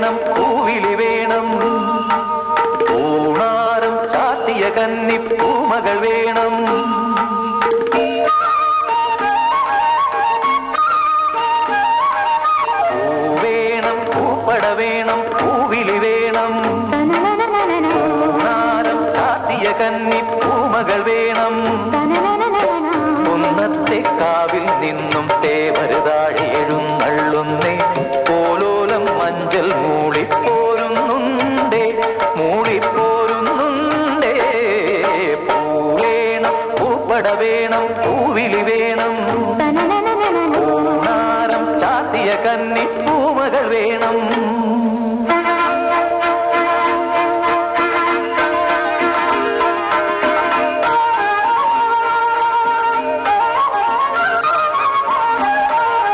വേണം പൂവിളി വേണം പൂണാരം ചാത്തിയ കന്നി പൂമകൾ വേണം പൂവേണം പൂപ്പട വേണം പൂവിളി വേണം പൂണാരം ചാത്തിയ കന്നി പൂമകൾ വേണം കുന്നത്തെ കാവിൽ നിന്നും തേവരുതാഴി എഴുന്നള്ളുന്നേ പോലോലം മഞ്ചൽ മൂളിപ്പോരുന്നുണ്ടേ മൂളിപ്പോരുന്നുണ്ടേ പൂവേണം പൂപ്പട വേണം പൂവിളി വേണം പൂണാരം ചാത്തിയ കന്നി പൂമകൾ വേണം